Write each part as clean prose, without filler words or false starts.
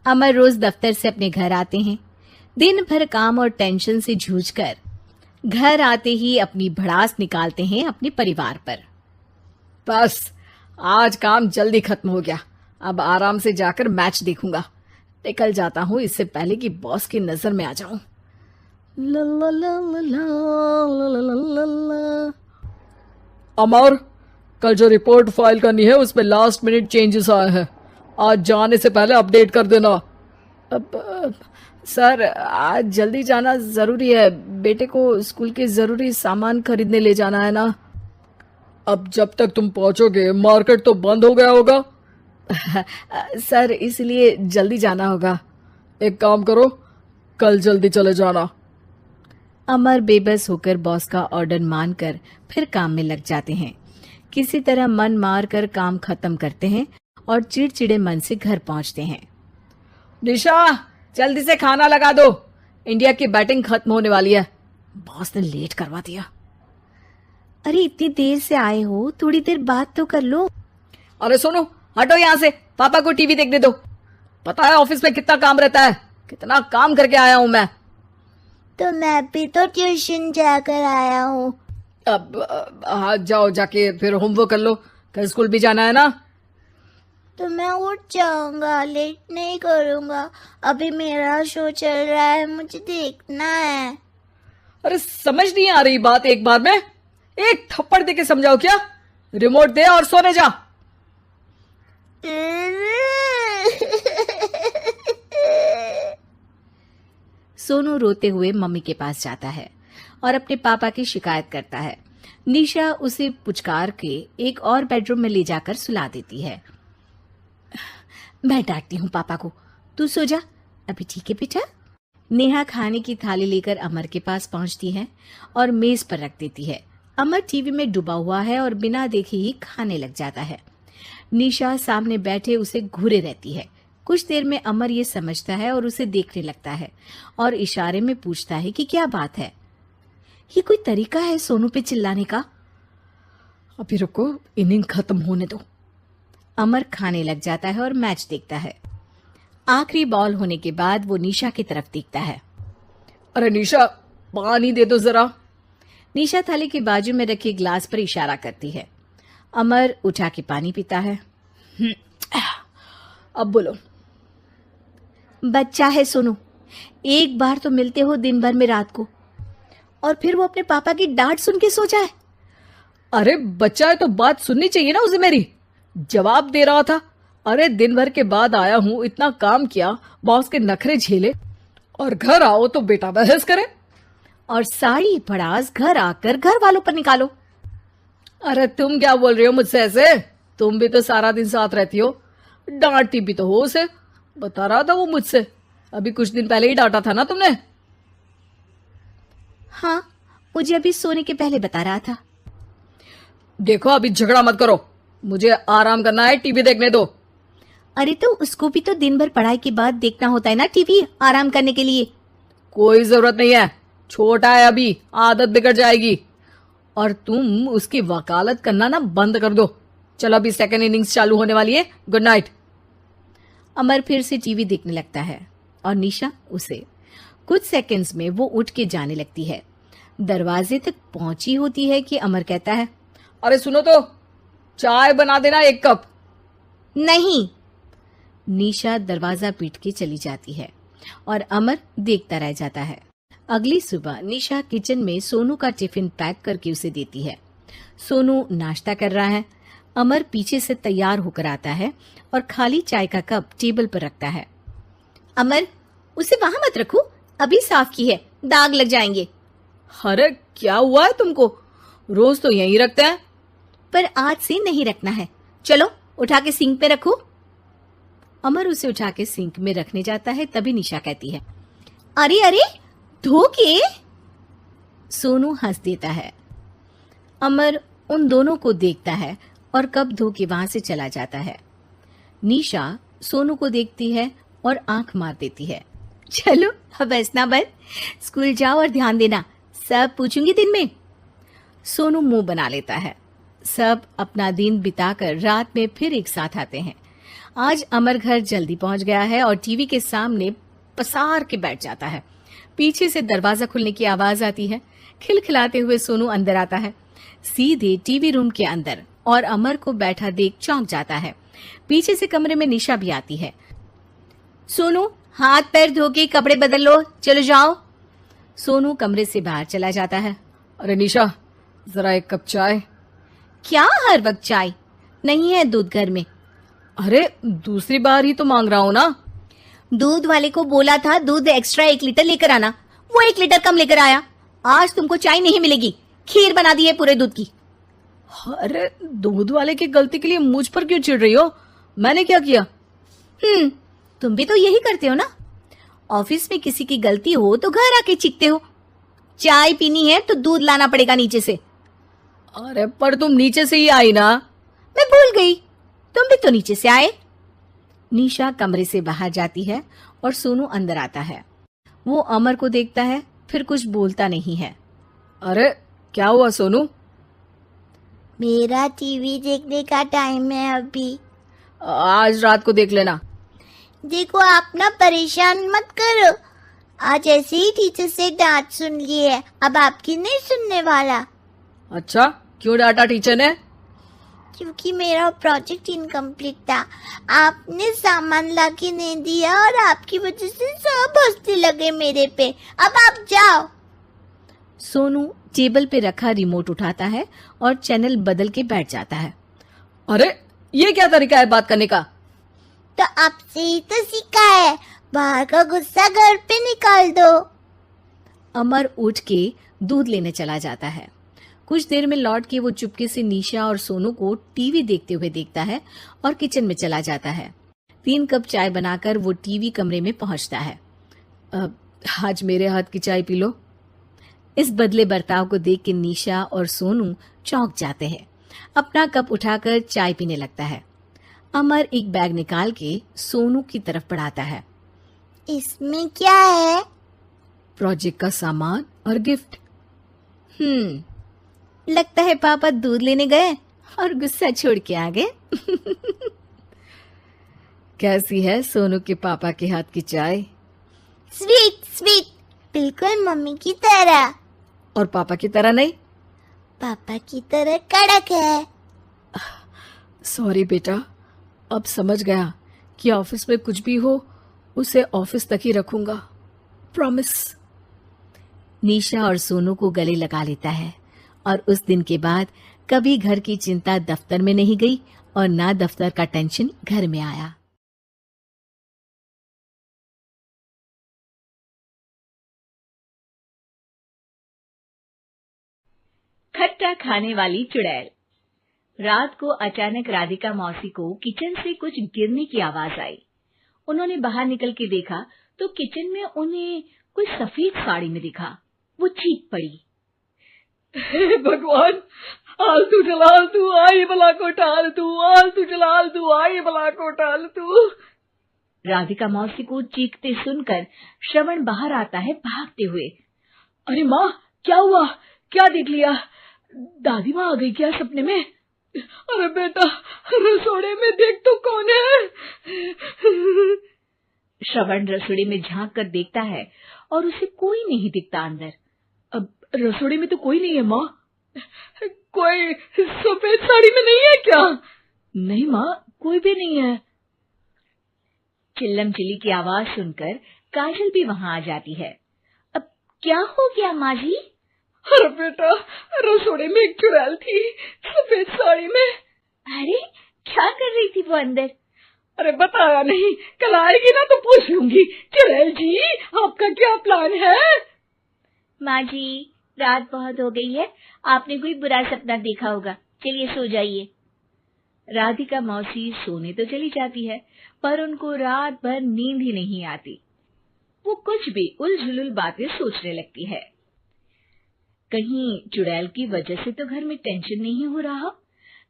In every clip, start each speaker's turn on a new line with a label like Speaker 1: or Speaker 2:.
Speaker 1: अमर रोज दफ्तर से अपने घर आते हैं। दिन भर काम और टेंशन से जूझकर घर आते ही अपनी भड़ास निकालते हैं अपने परिवार पर।
Speaker 2: बस आज काम जल्दी खत्म हो गया, अब आराम से जाकर मैच देखूंगा। निकल जाता हूँ इससे पहले कि बॉस की नजर में आ जाऊं। ला ला ला ला ला ला ला ला। अमर, कल जो रिपोर्ट फाइल करनी है उसमें लास्ट मिनट चेंजेस आए हैं, आज जाने से पहले अपडेट कर देना। सर आज जल्दी जाना जरूरी है, बेटे को स्कूल के जरूरी सामान खरीदने ले जाना है ना। अब जब तक तुम पहुंचोगे मार्केट तो बंद हो गया होगा। सर इसलिए जल्दी जाना होगा। एक काम करो, कल जल्दी चले जाना।
Speaker 1: अमर बेबस होकर बॉस का ऑर्डर मानकर फिर काम में लग जाते हैं। किसी तरह मन मार कर काम खत्म करते हैं और चिड़चिड़े मन से घर पहुंचते हैं।
Speaker 2: निशा जल्दी से खाना लगा दो, इंडिया की बैटिंग खत्म होने वाली है। बॉस ने लेट करवा दिया।
Speaker 1: अरे इतनी देर से आए हो, थोड़ी देर बात तो कर लो।
Speaker 2: अरे सुनो, हटो यहाँ से, पापा को टीवी देखने दो। पता है ऑफिस में कितना काम रहता है, कितना काम करके आया हूँ मैं।
Speaker 1: तो मैं भी तो ट्यूशन जाकर आया हूँ।
Speaker 2: अब हाँ जाओ, जाके फिर होमवर्क कर लो, कल स्कूल भी जाना है ना।
Speaker 1: तो मैं उठ जाऊंगा, लेट नहीं करूंगा, अभी मेरा शो चल रहा है, मुझे देखना है।
Speaker 2: अरे समझ नहीं आ रही बात, एक बार में एक थप्पड़ दे के समझाओ क्या। रिमोट दे और सोने जा।
Speaker 1: सोनू रोते हुए मम्मी के पास जाता है और अपने पापा की शिकायत करता है। निशा उसे पुचकार के एक और बेडरूम में ले जाकर सुला देती है। मैं डांटती हूँ पापा को, तू सो जा अभी, ठीक है बेटा। नेहा खाने की थाली लेकर अमर के पास पहुंचती है और मेज पर रख देती है। अमर टीवी में डूबा हुआ है और बिना देखे ही खाने लग जाता है। निशा सामने बैठे उसे घूरे रहती है। कुछ देर में अमर ये समझता है और उसे देखने लगता है और इशारे में पूछता है कि क्या बात है। ये कोई तरीका है सोनू पे चिल्लाने का?
Speaker 2: अभी रुको, इनिंग खत्म होने दो।
Speaker 1: अमर खाने लग जाता है और मैच देखता है। आखिरी बॉल होने के बाद वो निशा की तरफ देखता है।
Speaker 2: अरे निशा पानी दे दो जरा।
Speaker 1: निशा थाली के बाजू में रखे ग्लास पर इशारा करती है। अमर उठा के पानी पीता है।
Speaker 2: अब बोलो।
Speaker 1: बच्चा है सोनू, एक बार तो मिलते हो दिन भर में रात को, और फिर वो अपने पापा की डांट सुन के सो जाए।
Speaker 2: अरे बच्चा है तो बात सुननी चाहिए ना उसे मेरी। जवाब दे रहा था। अरे दिन भर के बाद आया हूँ, इतना काम किया, बॉस के नखरे झेले, और घर आओ तो बेटा बहस करे
Speaker 1: और सारी भड़ास घर आकर घर वालों पर निकालो।
Speaker 2: अरे तुम क्या बोल रही हो मुझसे ऐसे? तुम भी तो सारा दिन साथ रहती हो, डांटती भी तो हो उसे। बता रहा था वो मुझसे, अभी कुछ दिन पहले ही डांटा था ना तुमने।
Speaker 1: हाँ, मुझे अभी सोने के पहले बता रहा था।
Speaker 2: देखो अभी झगड़ा मत करो, मुझे आराम करना है, टीवी देखने दो।
Speaker 1: अरे तो उसको भी तो दिन भर पढ़ाई के बाद देखना होता है ना टीवी, आराम करने के लिए।
Speaker 2: कोई जरूरत नहीं है, छोटा है अभी, आदत बिगड़ जाएगी। और तुम उसकी वकालत करना ना बंद कर दो। चलो अभी सेकंड इनिंग्स चालू होने वाली है, गुड नाइट।
Speaker 1: अमर फिर से टीवी देखने लगता है और निशा उसे। कुछ सेकंड्स में वो उठ के जाने लगती है। दरवाजे तक पहुंची होती है कि अमर कहता है,
Speaker 2: अरे सुनो तो, चाय बना देना 1 कप।
Speaker 1: नहीं। निशा दरवाजा पीट के चली जाती है और अमर देखता रह जाता है। अगली सुबह निशा किचन में सोनू का टिफिन पैक करके उसे देती है। सोनू नाश्ता कर रहा है। अमर पीछे से तैयार होकर आता है और खाली चाय का कप टेबल पर रखता है। अमर, उसे वहां मत रखो, अभी साफ की है, दाग लग जाएंगे।
Speaker 2: अरे क्या हुआ है तुमको? रोज तो यहीं रखते हैं।
Speaker 1: पर आज से नहीं रखना है, चलो उठा के सिंक पे रखो। अमर उसे उठा के सिंक में रखने जाता है, तभी निशा कहती है, अरे अरे धो के। सोनू हंस देता है। अमर उन दोनों को देखता है और कप धो के वहां से चला जाता है। निशा सोनू को देखती है और आंख मार देती है। चलो अब हंसना बंद, स्कूल जाओ और ध्यान देना, सब पूछूंगी दिन में। सोनू मुंह बना लेता है। सब अपना दिन बिताकर रात में फिर एक साथ आते हैं। आज अमर घर जल्दी पहुंच गया है और टीवी के सामने पसार के बैठ जाता है। पीछे से दरवाजा खुलने की आवाज आती है। खिलखिलाते हुए सोनू अंदर आता है, सीधे टीवी रूम के अंदर, और अमर को बैठा देख चौंक जाता है। पीछे से कमरे में निशा भी आती है। सोनू, हाथ पैर धो के कपड़े बदल लो, चलो जाओ। सोनू कमरे से बाहर चला जाता है।
Speaker 2: अरे निशा, जरा एक कप चाय।
Speaker 1: क्या हर वक्त चाय? नहीं है दूध घर में।
Speaker 2: अरे दूसरी बार ही तो मांग रहा हूँ ना।
Speaker 1: दूध वाले को बोला था दूध एक्स्ट्रा 1 लीटर लेकर आना, वो 1 लीटर कम लेकर आया। आज तुमको चाय नहीं मिलेगी, खीर बना दी है पूरे दूध की।
Speaker 2: अरे दूध वाले की गलती के लिए मुझ पर क्यों चिढ़ रही हो? मैंने क्या किया?
Speaker 1: तुम भी तो यही करते हो ना। ऑफिस में किसी की गलती हो तो घर आके चीखते हो। चाय पीनी है तो दूध लाना पड़ेगा नीचे से।
Speaker 2: अरे पर तुम नीचे से ही आई ना।
Speaker 1: मैं भूल गई, तुम भी तो नीचे से आए। निशा कमरे से बाहर जाती है और सोनू अंदर आता है। वो अमर को देखता है, फिर कुछ बोलता नहीं है।
Speaker 2: अरे क्या हुआ सोनू?
Speaker 3: मेरा टीवी देखने का टाइम है अभी।
Speaker 2: आज रात को देख लेना।
Speaker 3: देखो आप ना परेशान मत करो। आज ऐसे ही टीचर से डांट सुन ली है, अब आपकी नहीं सुनने वाला।
Speaker 2: अच्छा, क्यों डांटा टीचर ने?
Speaker 3: क्योंकि मेरा प्रोजेक्ट इनकम्प्लीट था। आपने सामान लाके नहीं दिया और आपकी वजह से सब हंसने लगे मेरे पे। अब आप जाओ।
Speaker 1: सोनू टेबल पे रखा रिमोट उठाता है और चैनल बदल के बैठ जाता है।
Speaker 2: अरे ये क्या तरीका है बात करने का?
Speaker 3: तो आपसे ही तो सीखा है, बाहर का गुस्सा घर पे निकाल दो।
Speaker 1: अमर उठ के दूध लेने चला जाता है। कुछ देर में लौट के वो चुपके से निशा और सोनू को टीवी देखते हुए देखता है और किचन में चला जाता है। 3 कप चाय बनाकर वो टीवी कमरे में पहुंचता है।
Speaker 2: आज मेरे हाथ की चाय पी लो।
Speaker 1: इस बदले बर्ताव को देख के निशा और सोनू चौंक जाते हैं। अपना कप उठाकर चाय पीने लगता है। अमर एक बैग निकाल के सोनू की तरफ बढ़ाता है।
Speaker 3: इसमें क्या है?
Speaker 2: प्रोजेक्ट का सामान और गिफ्ट।
Speaker 1: लगता है पापा दूध लेने गए और गुस्सा छोड़ के आ गए।
Speaker 2: कैसी है सोनू के पापा के हाथ की चाय?
Speaker 3: स्वीट स्वीट, बिल्कुल मम्मी की तरह।
Speaker 2: और पापा की तरह नहीं?
Speaker 3: पापा की तरह कड़क है।
Speaker 2: सॉरी बेटा, अब समझ गया कि ऑफिस में कुछ भी हो उसे ऑफिस तक ही रखूंगा, प्रॉमिस।
Speaker 1: निशा और सोनू को गले लगा लेता है और उस दिन के बाद कभी घर की चिंता दफ्तर में नहीं गई और ना दफ्तर का टेंशन घर में आया। खट्टा खाने वाली चुड़ैल। रात को अचानक राधिका मौसी को किचन से कुछ गिरने की आवाज आई। उन्होंने बाहर निकल के देखा तो किचन में उन्हें कोई सफेद साड़ी में दिखा। वो चीख पड़ी,
Speaker 2: हे भगवान, आलतू जलाल तू आई बला को टाल तू, आलतू जलाल तू आई बला को टाल तू।
Speaker 1: राधिका मौसी को चीखते सुनकर श्रवण बाहर आता है भागते हुए।
Speaker 2: अरे माँ, क्या हुआ? क्या देख लिया? दादी माँ आ गई क्या सपने में? अरे बेटा, रसोड़े में देख तो कौन है?
Speaker 1: श्रवण रसोड़े में झांक कर देखता है और उसे कोई नहीं दिखता अंदर।
Speaker 2: अब रसोड़े में तो कोई नहीं है माँ। कोई सफेद साड़ी में नहीं है क्या? नहीं माँ, कोई भी नहीं है।
Speaker 1: चिल्लम चिल्ली की आवाज सुनकर काजल भी वहां आ जाती है। अब क्या हो गया माँ जी?
Speaker 2: अरे बेटा, रसोड़े में एक चुड़ैल थी सफेद साड़ी में।
Speaker 1: अरे क्या कर रही थी वो अंदर?
Speaker 2: अरे बताया नहीं, कल आएगी ना तो पूछ लूंगी। चुड़ैल जी, आपका क्या प्लान है?
Speaker 1: माँ जी, रात बहुत हो गई है, आपने कोई बुरा सपना देखा होगा, चलिए सो जाइए। राधिका मौसी सोने तो चली जाती है पर उनको रात भर नींद ही नहीं आती। वो कुछ भी उलझुल बातें सोचने लगती है। कहीं चुड़ैल की वजह से तो घर में टेंशन नहीं हो रहा,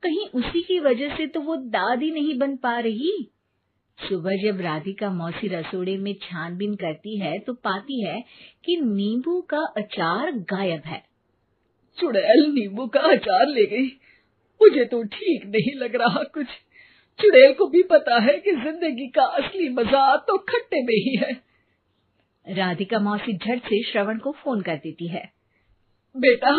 Speaker 1: कहीं उसी की वजह से तो वो दादी नहीं बन पा रही। सुबह जब राधिका मौसी रसोड़े में छानबीन करती है तो पाती है कि नींबू का अचार गायब है।
Speaker 2: चुड़ैल नींबू का अचार ले गई, मुझे तो ठीक नहीं लग रहा कुछ। चुड़ैल को भी पता है कि जिंदगी का असली मजा तो खट्टे में ही है।
Speaker 1: राधिका मौसी झट से श्रवण को फोन कर देती है।
Speaker 2: बेटा,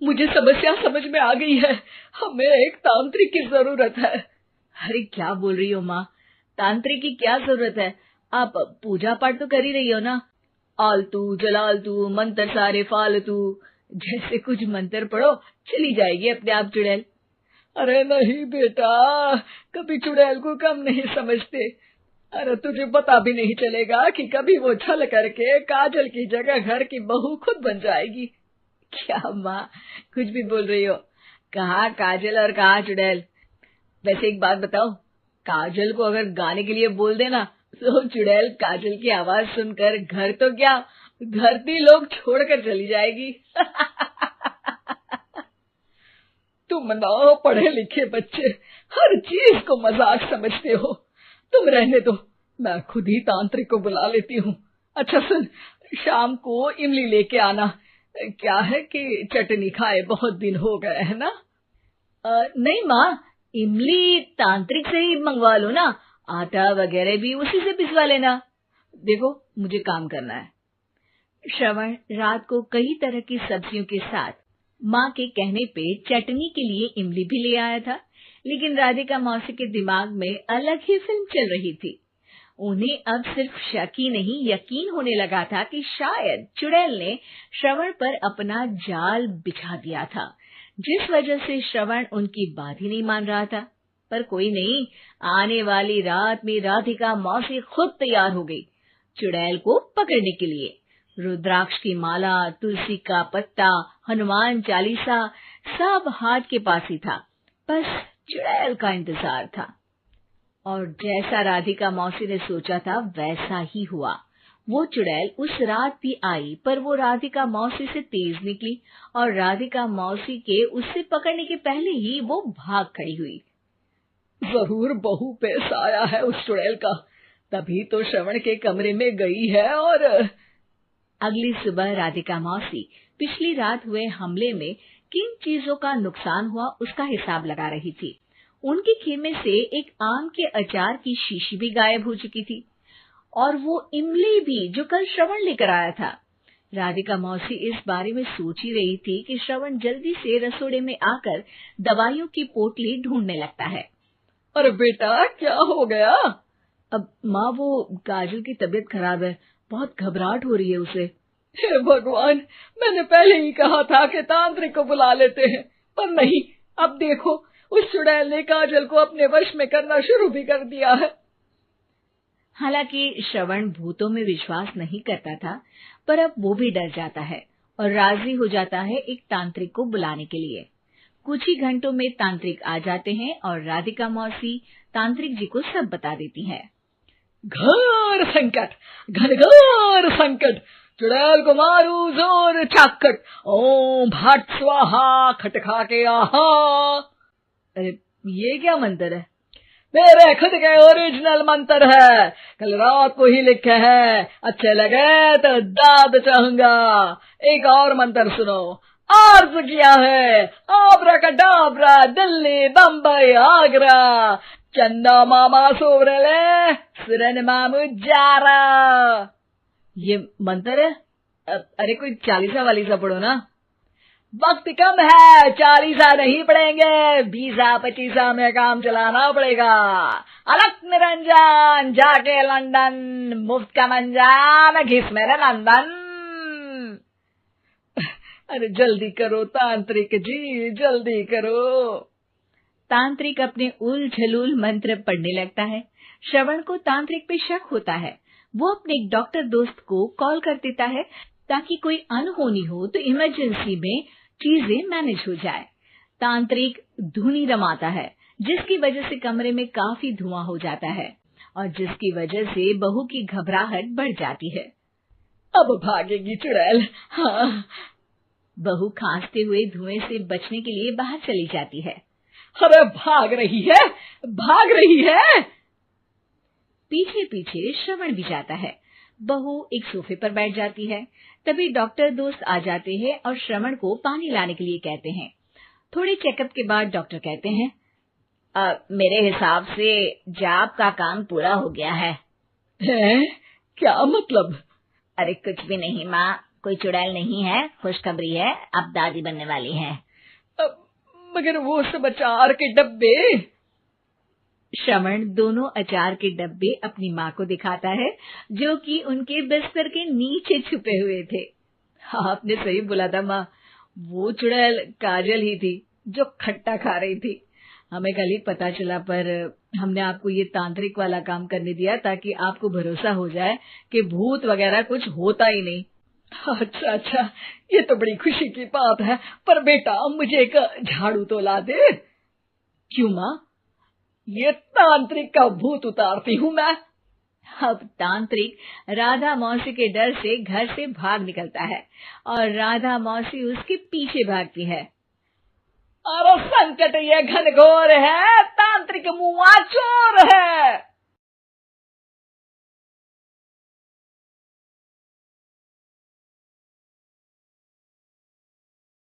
Speaker 2: मुझे समस्या समझ में आ गई है। हमें एक तांत्रिक की जरूरत है।
Speaker 1: अरे क्या बोल रही हो माँ, तांत्रिक की क्या जरूरत है? आप पूजा पाठ तो कर ही रही हो ना। आलतू जलालतू मंत्र सारे फालतू जैसे कुछ मंत्र पढ़ो, चली जाएगी अपने आप चुड़ैल।
Speaker 2: अरे नहीं बेटा, कभी चुड़ैल को कम नहीं समझते। अरे तुझे पता भी नहीं चलेगा कि कभी वो छल करके काजल की जगह घर की बहू खुद बन जाएगी।
Speaker 1: क्या माँ, कुछ भी बोल रही हो? कहाँ काजल और कहाँ चुड़ैल। वैसे एक बात बताओ, काजल को अगर गाने के लिए बोल देना तो चुड़ैल काजल की आवाज सुनकर घर तो क्या धरती लोग छोड़कर चली जाएगी।
Speaker 2: तुम ना पढ़े लिखे बच्चे हर चीज को मजाक समझते हो। तुम रहने दो, मैं खुद ही तांत्रिक को बुला लेती हूँ। अच्छा सुन, शाम को इमली लेके आना। क्या है कि चटनी खाए बहुत दिन हो गए है ना।
Speaker 1: नहीं माँ, इमली तांत्रिक से ही मंगवा लो ना, आटा वगैरह भी उसी से पिसवा लेना। देखो मुझे काम करना है। श्रवण रात को कई तरह की सब्जियों के साथ माँ के कहने पे चटनी के लिए इमली भी ले आया था, लेकिन राधिका मौसी के दिमाग में अलग ही फिल्म चल रही थी। उन्हें अब सिर्फ शक ही नहीं यकीन होने लगा था कि शायद चुड़ैल ने श्रवण पर अपना जाल बिछा दिया था, जिस वजह से श्रवण उनकी बात ही नहीं मान रहा था। पर कोई नहीं, आने वाली रात में राधिका मौसी खुद तैयार हो गई चुड़ैल को पकड़ने के लिए। रुद्राक्ष की माला, तुलसी का पत्ता, हनुमान चालीसा सब हाथ के पास ही था, बस चुड़ैल का इंतजार था। और जैसा राधिका मौसी ने सोचा था वैसा ही हुआ। वो चुड़ैल उस रात भी आई, पर वो राधिका मौसी से तेज निकली और राधिका मौसी के उससे पकड़ने के पहले ही वो भाग खड़ी हुई।
Speaker 2: जरूर बहू पे साया है उस चुड़ैल का, तभी तो श्रवण के कमरे में गई है। और
Speaker 1: अगली सुबह राधिका मौसी पिछली रात हुए हमले में किन चीजों का नुकसान हुआ उसका हिसाब लगा रही थी। उनके खेमे से एक आम के अचार की शीशी भी गायब हो चुकी थी, और वो इमली भी जो कल श्रवण लेकर आया था। राधिका मौसी इस बारे में सोच ही रही थी कि श्रवण जल्दी से रसोड़े में आकर दवाइयों की पोटली ढूंढने लगता है।
Speaker 2: अरे बेटा, क्या हो गया?
Speaker 1: अब माँ, वो काजल की तबीयत खराब है, बहुत घबराहट हो रही है उसे।
Speaker 2: हे भगवान, मैंने पहले ही कहा था कि तांत्रिक को बुला लेते हैं, पर नहीं। अब देखो, उस चुड़ैल ने काजल को अपने वश में करना शुरू भी कर दिया है।
Speaker 1: हालांकि श्रवण भूतों में विश्वास नहीं करता था, पर अब वो भी डर जाता है और राजी हो जाता है एक तांत्रिक को बुलाने के लिए। कुछ ही घंटों में तांत्रिक आ जाते हैं और राधिका मौसी तांत्रिक जी को सब बता देती है।
Speaker 2: घोर संकट, घनघोर संकट, चुड़ैल को मारू जोर चाकट, ओम भट स्वाहा खटखा के आहा।
Speaker 1: अरे ये क्या मंत्र है?
Speaker 2: मेरे खुद के ओरिजिनल मंत्र है, कल रात को ही लिखे हैं। अच्छे लगे तो दाद चाहूंगा। एक और मंत्र सुनो। अर्ज किया है आब्राकडाब्रा, दिल्ली बम्बई आगरा, चंदा मामा सोवरले सुरन मामू जारा।
Speaker 1: ये मंत्र है? अरे कोई चालीसा वालीसा पढ़ो ना।
Speaker 2: वक्त कम है, 40 नहीं पड़ेंगे, 20-25 में काम चलाना पड़ेगा। अलग निरंजन जाके लंदन, मुफ्त का मंजान घिस मेरे नंदन। अरे जल्दी करो तांत्रिक जी, जल्दी करो।
Speaker 1: तांत्रिक अपने उल झलूल मंत्र पढ़ने लगता है। श्रवण को तांत्रिक पे शक होता है। वो अपने एक डॉक्टर दोस्त को कॉल कर देता है ताकि कोई अनहोनी हो तो इमरजेंसी में चीजें मैनेज हो जाए। तांत्रिक धुनी रमाता है, जिसकी वजह से कमरे में काफी धुआं हो जाता है और जिसकी वजह से बहू की घबराहट बढ़ जाती है।
Speaker 2: अब भागेगी चुड़ैल। हाँ।
Speaker 1: बहू खांसते हुए धुएं से बचने के लिए बाहर चली जाती है।
Speaker 2: अरे भाग रही है, भाग रही है।
Speaker 1: पीछे पीछे श्रवण भी जाता है। बहू एक सोफे पर बैठ जाती है। तभी डॉक्टर दोस्त आ जाते हैं और श्रवण को पानी लाने के लिए कहते हैं। थोड़े चेकअप के बाद डॉक्टर कहते हैं, मेरे हिसाब से जाप का काम पूरा हो गया है।
Speaker 2: हैं? क्या मतलब?
Speaker 1: अरे कुछ भी नहीं माँ, कोई चुड़ैल नहीं है, खुशखबरी है, अब दादी बनने वाली है।
Speaker 2: मगर वो सब अचार के डब्बे।
Speaker 1: श्रवण दोनों अचार के डब्बे अपनी माँ को दिखाता है, जो कि उनके बिस्तर के नीचे छुपे हुए थे।
Speaker 2: आपने सही बोला था माँ, वो चुड़ैल काजल ही थी जो खट्टा खा रही थी। हमें कल ही पता चला, पर हमने आपको ये तांत्रिक वाला काम करने दिया ताकि आपको भरोसा हो जाए कि भूत वगैरह कुछ होता ही नहीं। अच्छा, ये तो बड़ी खुशी की बात है, पर बेटा मुझे एक झाड़ू तो ला दे। क्यों माँ? ये तांत्रिक का भूत उतारती हूँ मैं।
Speaker 1: अब तांत्रिक राधा मौसी के डर से घर से भाग निकलता है और राधा मौसी उसके पीछे भागती है।
Speaker 2: अरे संकट ये घनघोर है, तांत्रिक मुआ चोर है।